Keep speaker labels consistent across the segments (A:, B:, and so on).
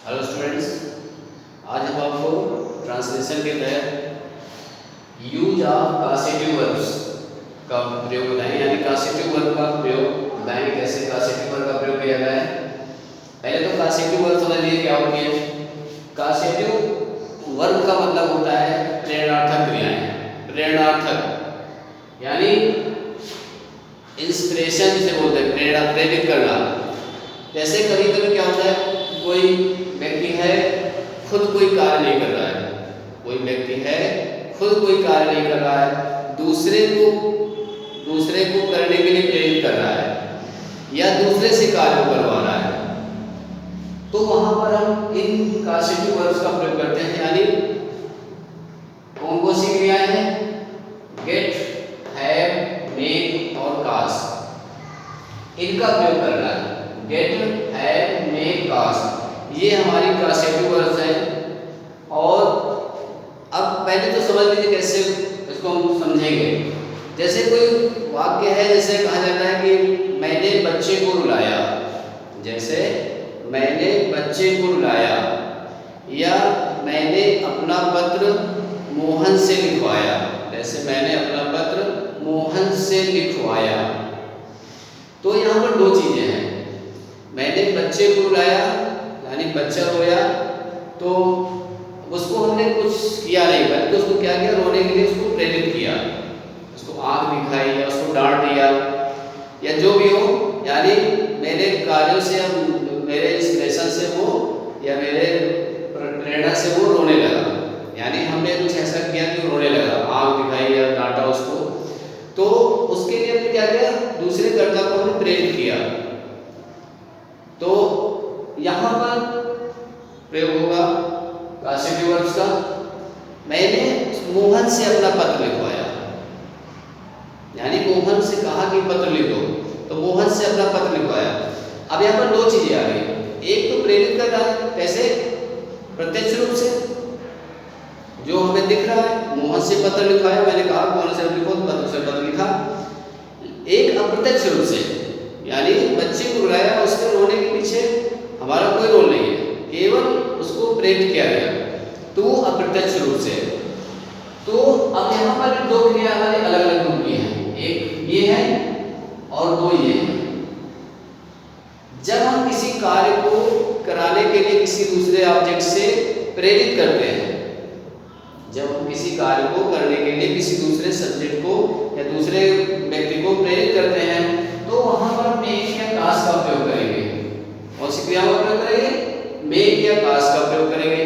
A: Hello students, आज हम आपको ट्रांसलेशन के तहत यूज ऑफ कासेटिव वर्ब्स का प्रयोग बताएंगे, यानी कासेटिव वर्ब का प्रयोग बताएंगे कैसे कासेटिव वर्ब का प्रयोग किया जाए। पहले तो कासेटिव वर्ब समझ लीजिए क्या होती है। कासेटिव वर्ब का मतलब होता है प्रेरणार्थक क्रियाएं। प्रेरणार्थक यानी इंस्पिरेशन जिसे बोलते हैं, प्रेरणा, प्रेरित करना। जैसे कभी कभी क्या होता है, कोई व्यक्ति है खुद कोई कार्य नहीं कर रहा है, कोई व्यक्ति है खुद कोई कार्य नहीं कर रहा है, दूसरे को करने के लिए प्रेरित कर रहा है या दूसरे से कार्य करवा रहा है, तो वहां पर हम इन कासेटिव वर्ब्स का प्रयोग करते हैं। यानी कौन सी क्रियाएं हैं? गेट, हैव, मेक और कास्ट, इनका प्रयोग करना है। गेट, हैव, मेक, कास्ट, ये हमारी कासेटिव वर्ब्स हैं। और अब पहले तो समझ लीजिए कैसे इसको हम समझेंगे। जैसे कोई वाक्य है, जैसे कहा जाता है कि मैंने बच्चे को रुलाया, जैसे मैंने बच्चे को रुलाया, या मैंने अपना पत्र मोहन से लिखवाया, जैसे मैंने अपना पत्र मोहन से लिखवाया। तो यहाँ पर दो चीजें हैं। मैंने बच्चे को रुलाया यानी बच्चा रोया, तो उसको हमने कुछ किया नहीं, बल्कि उसको क्या किया, रोने के लिए उसको प्रेरित किया, उसको आंख दिखाई या उसको डांट दिया या जो भी हो। यानी मेरे कार्यों से या मेरे इंस्पिरेशन से वो या मेरे प्रेरणा से वो रोने लगा, यानी हमने कुछ ऐसा किया कि रोने लगा, आंख दिखाई या डांटा उसको, तो उसके लिए हमने क्या किया, दूसरे कर्ता को हमने प्रेरित किया। तो यहाँ पर प्रयोग होगा कासेटिव वर्ब्स का। मैंने मोहन से अपना पत्र लिखवाया, यानी मोहन से कहा कि पत्र लिखो, तो मोहन से अपना पत्र लिखवाया। अब यहाँ पर दो चीजें आ गई। एक तो प्रेरित कर रहा है, कैसे? प्रत्यक्ष रूप से, जो हमें दिख रहा है, मोहन से पत्र लिखवाया, मैंने कहा मोहन से लिखो, पत्र से पत्र लिखा। एक अप्रत्यक्ष रूप से, यानी बच्चे को रुलाया, उसके रोने के पीछे हमारा कोई रोल नहीं है, केवल उसको प्रेरित किया गया, तो अप्रत्यक्ष रूप से। तो अब यहाँ पर दो क्रिया हमारे अलग अलग रूप की हैं, एक ये है और दो ये है। जब हम किसी कार्य को कराने के लिए किसी दूसरे ऑब्जेक्ट से प्रेरित करते हैं, जब हम किसी कार्य को करने के लिए किसी दूसरे सब्जेक्ट को या दूसरे व्यक्ति को प्रेरित करते हैं, तो वहां पर मेक या कास्ट का प्रयोग करेंगे। कौन सी क्रिया का प्रयोग करेंगे? मेक या कास्ट का प्रयोग करेंगे।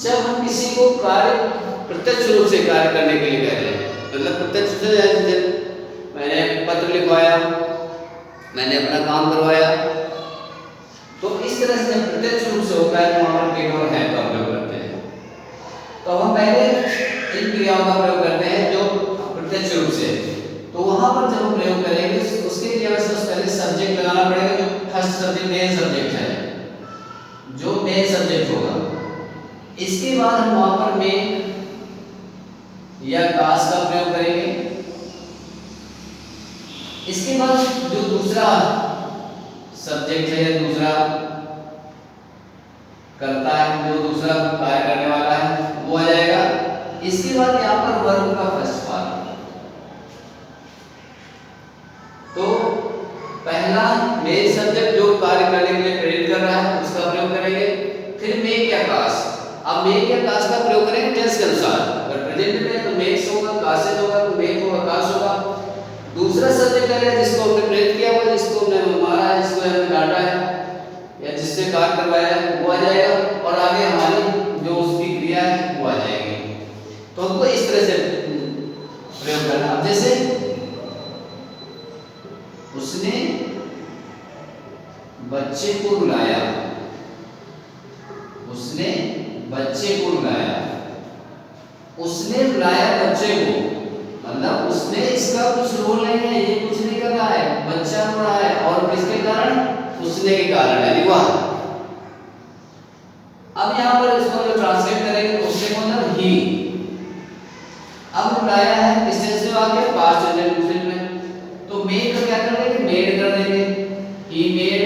A: जब हम किसी को कार्य प्रत्यक्ष रूप से कार्य करने के लिए कह रहे हैं, मतलब प्रत्यक्ष रूप से, मैंने पत्र लिखवाया, मैंने अपना काम करवाया, तो इस तरह से प्रत्यक्ष रूप से होता है, वहां पर मेक और हैव का प्रयोग करते हैं। तो हम पहले इन क्रियाओं का प्रयोग करते हैं जो प्रत्यक्ष रूप से। तो वहां पर जब हम प्रयोग करेंगे, उसके लिए पहले सब्जेक्ट लगाना पड़ेगा, जो फर्स्ट सब्जेक्ट मेन सब्जेक्ट है, जो मेन सब्जेक्ट होगा। इसके बाद हम वहां पर मेक या कास्ट का प्रयोग करेंगे। इसके बाद जो दूसरा सब्जेक्ट है या दूसरा करता है, जो दूसरा कार्य करने वाला है, वो आ जाएगा। इसके बाद यहाँ पर वर्ब का फर्स्ट पार्ट। तो पहला मेन सब्जेक्ट जो कार्य करने के लिए प्रेरित कर रहा है, उसका प्रयोग करेंगे। फिर मेक या कास्ट। अब मेक या कास्ट का प्रयोग करेंगे टेंस के अनुसार। अगर प्रेजेंट में तो मेक होगा, कास्ट होगा, तो मेक होगा, कास्ट होगा। दूसरा सब्जेक्ट है जिसको हमने प्रेरित किया हुआ, जिसको हमने मारा है, जिसको हमने डांटा है या जिससे कार्य करवाया है, वो आ जाएगा। और आगे हमारी जो उसकी क्रिया है वो आ जाएगी। तो हमको इस तरह से प्रयोग करना। अब जैसे उसने बच्चे को रुलाया, उसने बच्चे को रुलाया, उसने रुलाया बच्चे को, मतलब उसने इसका कुछ रोल नहीं है, ये कुछ नहीं कर रहा है, बच्चा रो रहा है, और किसके कारण? उसने के कारण, यानी वह। अब यहाँ पर इसको जो ट्रांसलेट करेंगे, उसने मतलब ही। अब रुलाया है, किस टेंस में आ गया? पास्ट टेंस में। तो मेड का क्या कर देंगे? मेड कर देंगे। ही मेड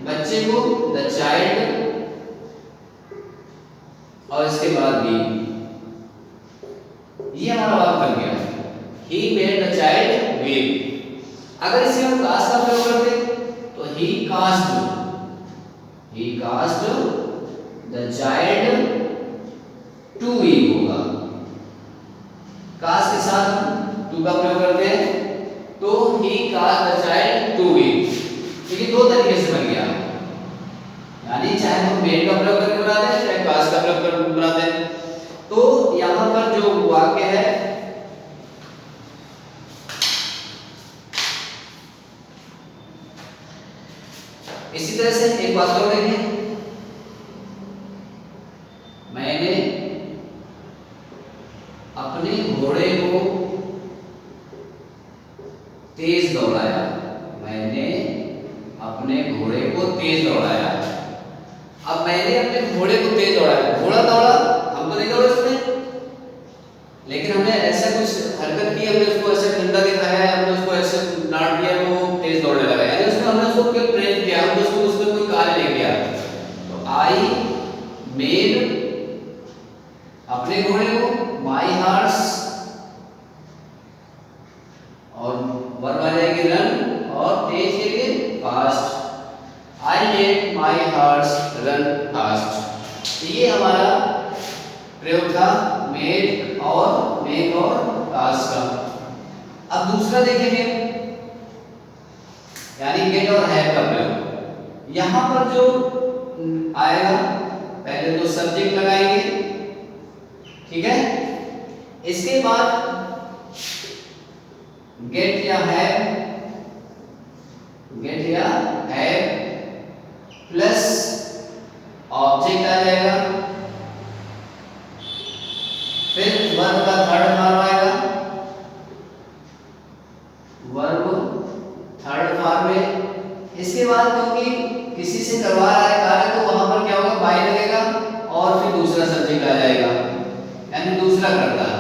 A: बच्चे को द चाइल्ड चाइल्ड और इसके बाद बी, ये हमारा वाक्य बन गया, he made the child weak. अगर इसे हम कास्ट का प्रयोग करते तो he caused the child to weak होगा। कास्ट के साथ हम टू का प्रयोग करते हैं तो he caused the child to weak. तो ये दो तरीके से बन गया, यानी चाहे हम मेड का प्रयोग करके बना दें चाहे कास्ट का प्रयोग करके बना दें। तो यहां पर जो वाक्य है इसी तरह से एक बात और देखें, मैंने अपने घोड़े को तेज दौड़ाया, मैंने अपने घोड़े को तेज दौड़ाया। अब मैंने अपने घोड़े को तेज दौड़ाया, घोड़ा दौड़ा, हम तो नहीं दौड़े उसमें, लेकिन हमने ऐसा कुछ हरकत की, हमने उसको ऐसे डंडा दिखाया है, हमने उसको ऐसे डांट दिया तो वो तेज दौड़ने लगा, यानी उसमें हमने उसको क्या ट्रेन किया, हमने उसको उसमें कोई कार्य नहीं किया। तो आई मेड अपने घोड़े को, माई हॉर्स और वर्ब आ जाएगी रन और तेज के लिए fast. I made my horse run fast. ये हमारा प्रयोग था मेड और मेक और कास्ट का। अब दूसरा देखेंगे, यानी गेट और हैव का प्रयोग। यहां पर जो आएगा पहले तो सब्जेक्ट लगाएंगे, ठीक है, इसके बाद गेट या हैव प्लस ऑब्जेक्ट आ जाएगा, फिर वर्ब का थर्ड फॉर्म आएगा, वर्ब थर्ड फॉर्म में। इसके बाद क्योंकि किसी से करवा रहा है कार्य तो वहां पर क्या होगा, बाय लगेगा और फिर दूसरा सब्जेक्ट आ जाएगा, यानी दूसरा करता है,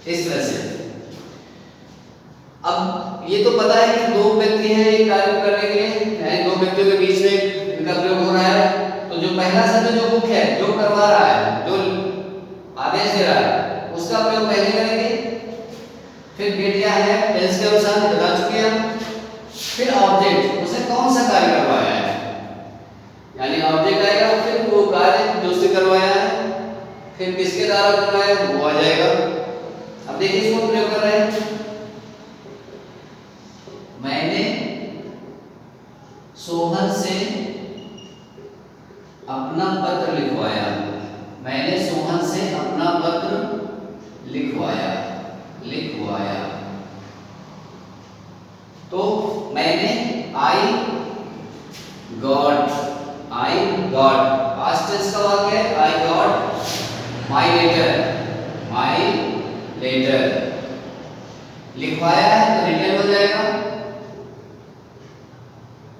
A: इस तरह से। अब ये तो पता है कि दो व्यक्ति हैं एक कार्य करने के लिए, यानी दो व्यक्तियों के बीच में इनका प्रयोग हो रहा है। तो जो पहला शब्द जो मुख्य है, जो करवा रहा है, जो आदेश दे रहा है, उसका प्रयोग पहले करेंगे, फिर गेट या है टेंस के अनुसार बता चुके हैं, फिर ऑब्जेक्ट उसे कौन सा कार्य करवाया है, यानी ऑब्जेक्ट आएगा, फिर वो कार्य जो उसने करवाया है, फिर किसके द्वारा करवाया है वो आ जाएगा। अब देखिए इसको प्रयोग कर रहे हैं, मैंने सोहन से अपना पत्र लिखवाया, मैंने सोहन से अपना पत्र लिखवाया। तो मैंने आई गॉट पास्ट टेंस का वाक्य है, आई गॉट माई लेटर लिखवाया है तो रिटर्न हो जाएगा,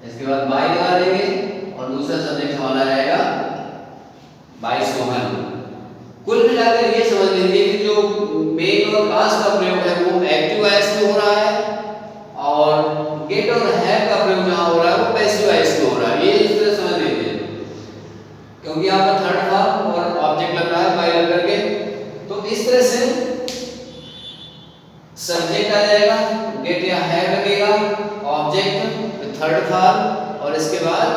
A: इसके बाद बाय लगा देंगे और दूसरा सब्जेक्ट हमारा रहेगा बाय सोहन। कुल मिलाकर ये समझ लीजिए कि जो मेक और कास्ट का प्रयोग है वो एक्टिव वॉइस में हो रहा है और गेट और हैव का प्रयोग जहां हो रहा है वो पैसिव वॉइस में हो रहा है। ये इस तरह समझ लीजिए, क्योंकि यहाँ पर थर्ड फॉर्म और ऑब्जेक्ट लग रहा है बाय लग करके, तो इस तरह से सब्जेक्ट आ जाएगा, गेट या हैव लगेगा, ऑब्जेक्ट थर्ड फॉर्म और इसके बाद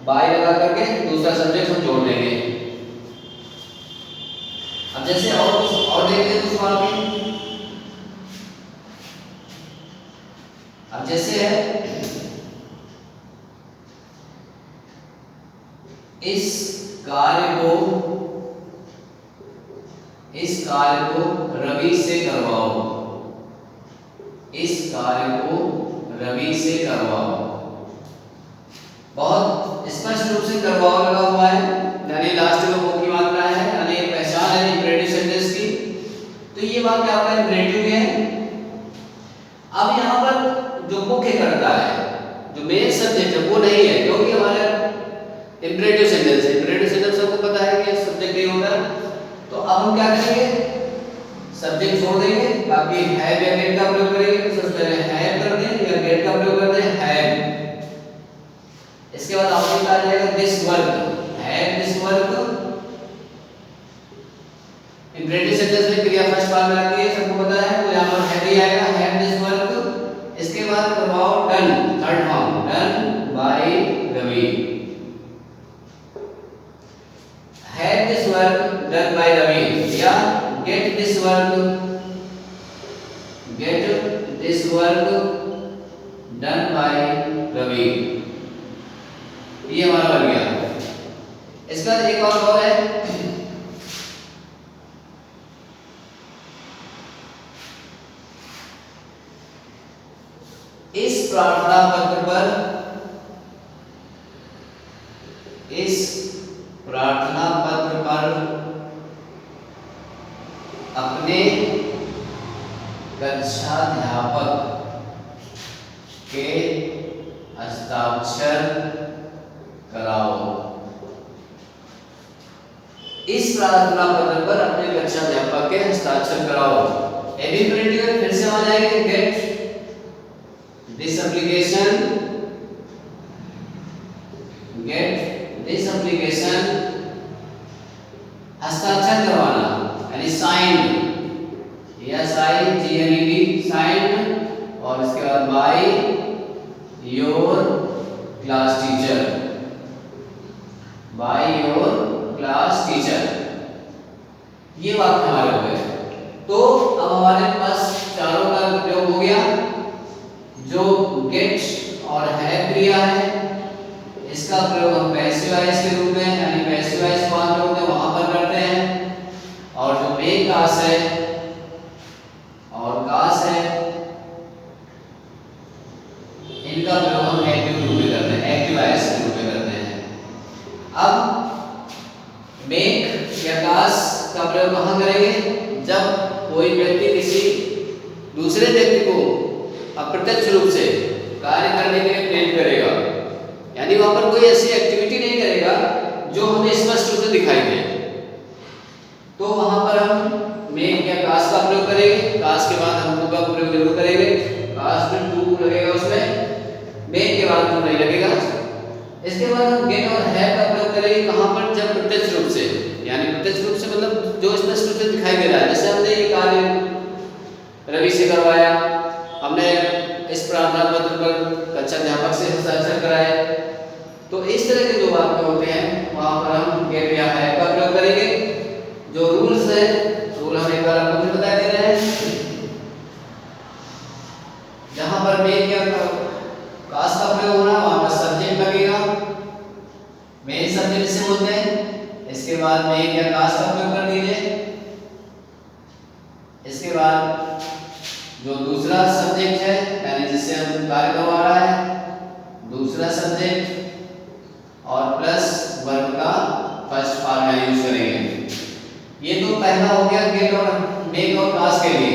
A: बाय लगा करके दूसरा सब्जेक्ट हम जोड़ देंगे। अब जैसे और देखते हैं दूसरा वाक्य। अब जैसे है इस कार्य को रवि से करवाओ, इस कार्य को रवि से करवाओ। बहुत स्पष्ट रूप से करवाओ लगा हुआ है, यानी लास्ट में वो की मात्रा है, यानी पहचान है इंपरेटिव सेंटेंस की। तो ये वाक्य आपका इंपरेटिव है। अब यहाँ पर जो मुख्य करता है, जो मेन सब्जेक्ट है वो नहीं है, क्योंकि हमारा इंपरेटिव सेंटेंस है। इंपरेटिव सेंटेंस सबको पता है कि सब्जेक्ट नहीं होता। तो अब हम क्या करेंगे, सब्जेक्ट छोड़ देंगे, बाकी हैव या गेट का प्रयोग करेंगे। तो सबसे पहले हैव कर दें या गेट का प्रयोग कर दें, हैव। इसके बाद ऑब्जेक्ट आ जाएगा this work, had this work. Imperative sentence में क्रिया फर्स्ट फॉर्म में आती है, सबको पता है, तो यहाँ पर हैड ही आएगा, हैड दिस वर्क। इसके बाद करवाओ done, third form, done by Ravi. Had this work done by Ravi, या get this work, get this work done by Ravi. ये हमारा बन गया। इसका एक और है, इस प्रार्थना पत्र पर, इस प्रार्थना पत्र पर अपने कक्षाध्यापक के हस्ताक्षर कराओ। इस प्रार्थना पत्र पर अपने कक्षाध्यापक के हस्ताक्षर कराओ। एडिटोरियल में फिर से आ जाएंगे, get this application, get this application, हस्ताक्षर करवाना यानी साइन, SIGNED साइन, और इसके बाद by your class teacher, by your class teacher. ये वाक्य हमारे हो गए। तो अब हमारे पास चारों का प्रयोग हो गया। जो गेट और हैव क्रिया है, इसका प्रयोग हम पैसिव वॉइस के रूप में यानी पैसिव वॉइस फॉर्म में होते हैं वहां पर करते हैं। और जो मेक कास है और कास है, इनका प्रयोग हम एक्टिव रूप में करते हैं, एक्टिव वॉइस के रूप में करते हैं। अब मेक या कास का प्रयोग कहां करेंगे? जब कोई व्यक्ति किसी दूसरे व्यक्ति को अप्रत्यक्ष रूप से कार्य करने के लिए प्रेरित करेगा, यानी वहां पर कोई ऐसी एक्टिविटी नहीं करेगा जो हमें स्पष्ट रूप से दिखाई दे, तो वहां पर हम मेक या कास का प्रयोग करेंगे। कास के बाद हम टू का प्रयोग जरूर करेंगे। कास में टू लगेगा, उसमें मेक के बाद टू नहीं लगेगा। इसके बाद हम गेट और हैव का प्रयोग करेंगे कहां पर? जब प्रत्यक्ष रूप से, यानी प्रत्यक्ष रूप से मतलब जो स्पष्ट रूप से दिखाई दे रहा है। जैसे हमने ये कार्य रवि से करवाया, हमने इस प्रार्थना पत्र पर कक्षाध्यापक से हस्ताक्षर कराए, तो इस तरह के जो वाक्य होते हैं वहां पर हम गेट या हैव का प्रयोग करेंगे। जो रूल्स है, रूल हम एक बार आपको फिर बता दे रहे हैं। जहां पर मेक या कास का प्रयोग होना वहां पर सब्जेक्ट लगेगा, मेन सब्जेक्ट जिसे बोलते हैं। इसके बाद मेक या कास का प्रयोग कर दीजिए। इसके बाद जो दूसरा सब्जेक्ट है यानी जिससे हम कार्य करवा रहा है, दूसरा सब्जेक्ट और प्लस वर्ब का फर्स्ट फॉर्म यूज करेंगे। ये तो पहला हो गया गेट और मेक और कास के लिए।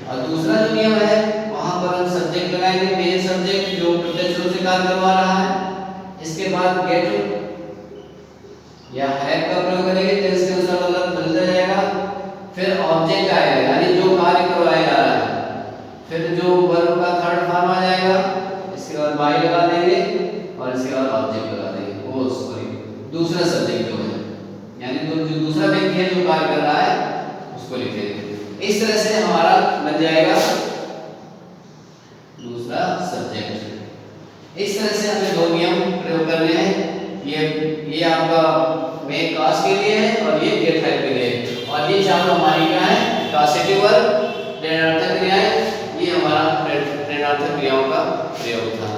A: और दूसरा जो नियम है वहां पर हम सब्जेक्ट लगाएंगे, मेन सब्जेक्ट जो प्रत्यक्ष रूप से कार्य करवा रहा है। इसके बाद गेट या हैव का प्रयोग करेंगे, टेंस के अनुसार मतलब बदल जाएगा। फिर ऑब्जेक्ट आएगा यानी जो कार्य करवाया जा रहा है, फिर जो वर्ब का थर्ड फॉर्म आ जाएगा। इसके बाद बाय लगा देंगे और इसके बाद ऑब्जेक्ट लगा देंगे। ओ सॉरी, दूसरा सब्जेक्ट जो है यानी जो दूसरा व्यक्ति है जो कार्य कर रहा है उसको लिखेंगे। इस तरह से हमारा बन जाएगा दूसरा सब्जेक्ट। इस तरह से हमें दो नियम प्रयोग करने हैं। ये आपका मेक कास के लिए है और ये गेट हैव के लिए है। और ये चारों हमारी क्या है? कासेटिव वर्ब, प्रेरणार्थक क्रियाएं। ये हमारा प्रेरणार्थक क्रियाओं का प्रयोग था।